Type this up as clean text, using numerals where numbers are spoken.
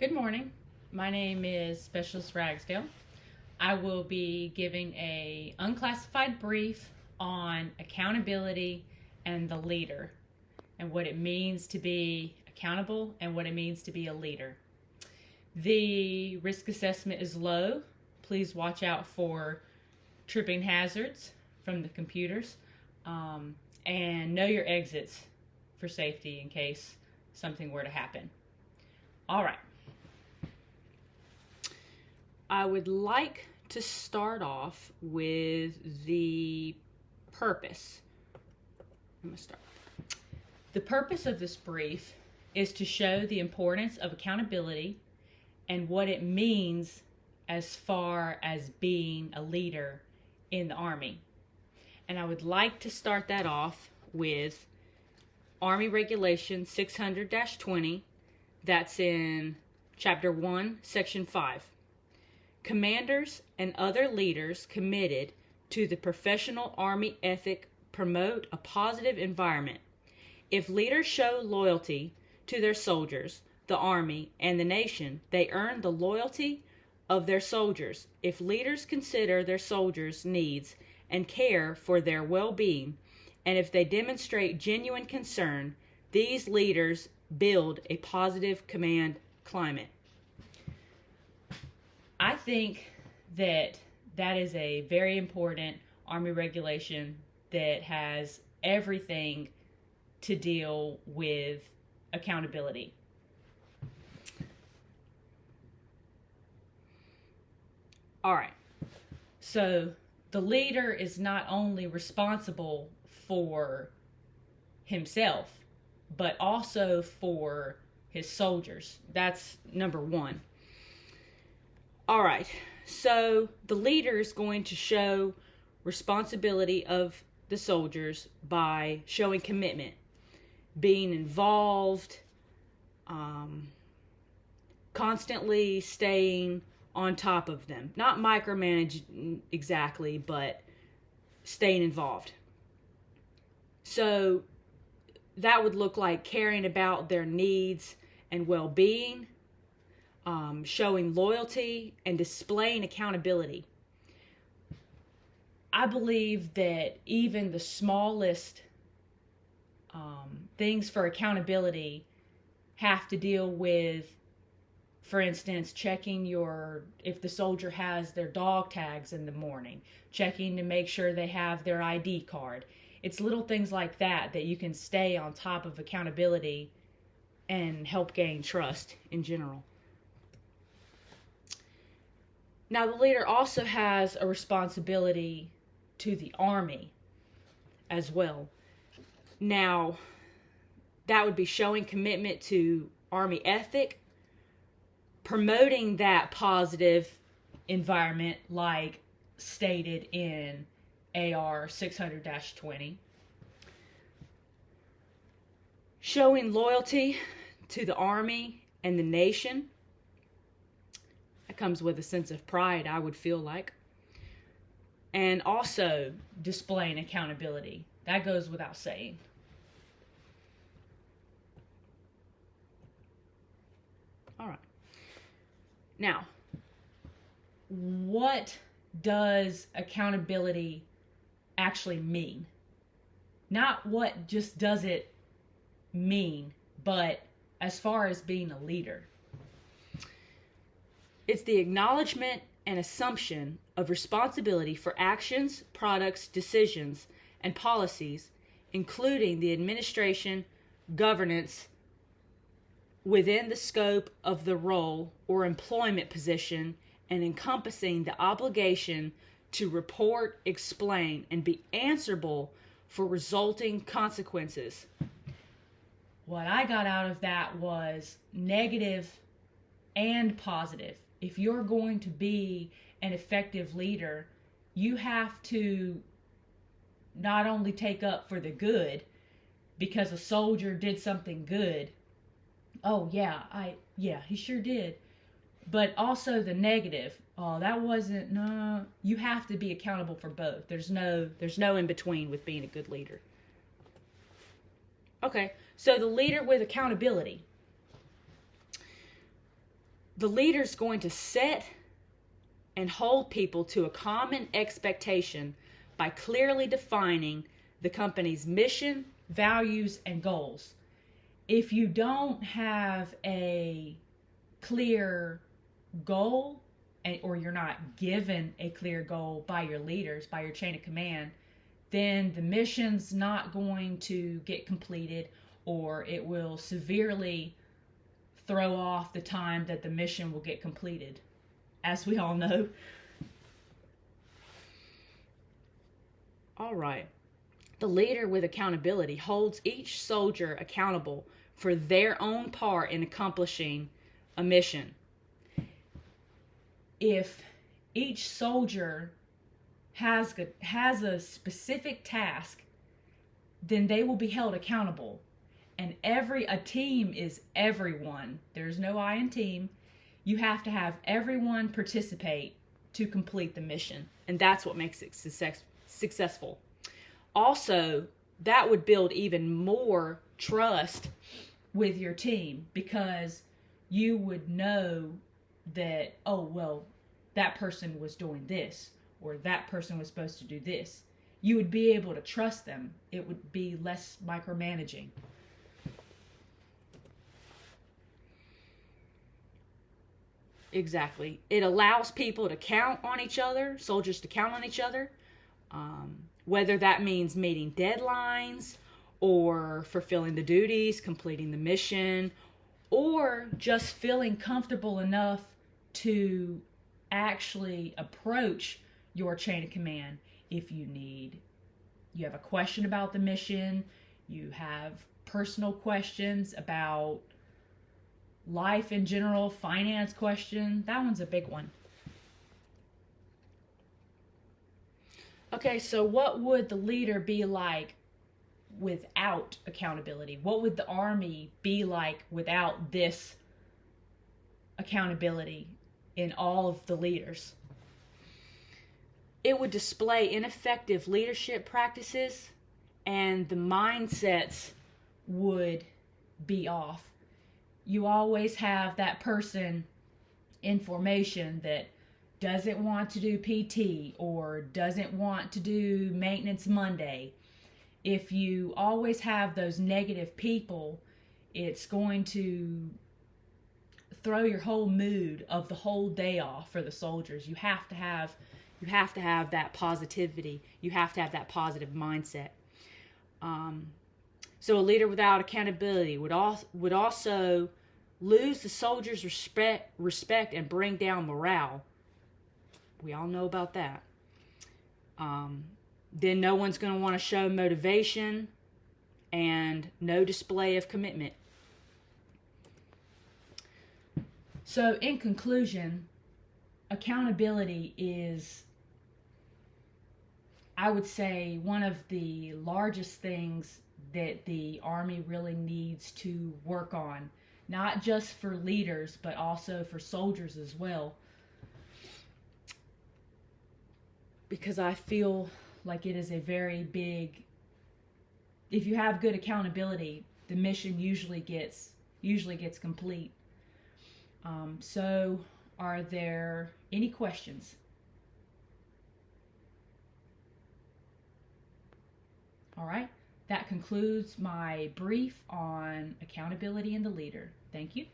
Good morning. My name is Specialist Ragsdale. I will be giving a unclassified brief on accountability and the leader and what it means to be accountable and what it means to be a leader. The risk assessment is low. Please watch out for tripping hazards from the computers and know your exits for safety in case something were to happen. All right. I would like to start off with the purpose. I'm going to start. The purpose of this brief is to show the importance of accountability and what it means as far as being a leader in the Army. And I would like to start that off with Army Regulation 600-20. That's in Chapter 1, Section 5. Commanders and other leaders committed to the professional Army ethic promote a positive environment. If leaders show loyalty to their soldiers, the Army, and the nation, they earn the loyalty of their soldiers. If leaders consider their soldiers' needs and care for their well-being, and if they demonstrate genuine concern, these leaders build a positive command climate. I think that is a very important Army regulation that has everything to deal with accountability. All right. So the leader is not only responsible for himself, but also for his soldiers. That's number one. All right, so the leader is going to show responsibility of the soldiers by showing commitment, being involved, constantly staying on top of them. Not micromanage exactly, but staying involved. So that would look like caring about their needs and well-being, showing loyalty, and displaying accountability. I believe that even the smallest things for accountability have to deal with, for instance, checking if the soldier has their dog tags in the morning, checking to make sure they have their ID card. It's little things like that you can stay on top of accountability and help gain trust in general. Now, the leader also has a responsibility to the Army as well. Now, that would be showing commitment to Army ethic, promoting that positive environment like stated in AR 600-20, showing loyalty to the Army and the nation. That comes with a sense of pride, I would feel like. And also displaying accountability. That goes without saying. All right. Now, what does accountability actually mean? Not what just does it mean, but as far as being a leader. It's the acknowledgement and assumption of responsibility for actions, products, decisions, and policies, including the administration, governance, within the scope of the role or employment position, and encompassing the obligation to report, explain, and be answerable for resulting consequences. What I got out of that was negative and positive. If you're going to be an effective leader, you have to not only take up for the good because a soldier did something good. Oh yeah, he sure did. But also the negative. Oh, that wasn't, no. You have to be accountable for both. There's no in between with being a good leader. Okay, so the leader with accountability. The leader's going to set and hold people to a common expectation by clearly defining the company's mission, values, and goals. If you don't have a clear goal, or you're not given a clear goal by your leaders, by your chain of command, then the mission's not going to get completed, or it will severely throw off the time that the mission will get completed, as we all know. All right. The leader with accountability holds each soldier accountable for their own part in accomplishing a mission. If each soldier has a specific task, then they will be held accountable. And a team is everyone. There's no I in team. You have to have everyone participate to complete the mission. And that's what makes it successful. Also, that would build even more trust with your team, because you would know that, oh, well, that person was doing this, or that person was supposed to do this. You would be able to trust them. It would be less micromanaging. Exactly. It allows people to count on each other, soldiers to count on each other, whether that means meeting deadlines, or fulfilling the duties, completing the mission, or just feeling comfortable enough to actually approach your chain of command if you have a question about the mission, you have personal questions about life in general, finance question. That one's a big one. Okay, so what would the leader be like without accountability? What would the Army be like without this accountability in all of the leaders? It would display ineffective leadership practices, and the mindsets would be off. You always have that person in formation that doesn't want to do PT or doesn't want to do maintenance Monday. If you always have those negative people, it's going to throw your whole mood of the whole day off for the soldiers. You have to have that positivity. You have to have that positive mindset. So a leader without accountability would also lose the soldiers' respect and bring down morale. We all know about that. Then no one's going to want to show motivation, and no display of commitment. So in conclusion, accountability is, I would say, one of the largest things that the Army really needs to work on, not just for leaders, but also for soldiers as well. Because I feel like it is a very big, if you have good accountability, the mission usually gets complete. So are there any questions? All right, that concludes my brief on accountability in the leader. Thank you.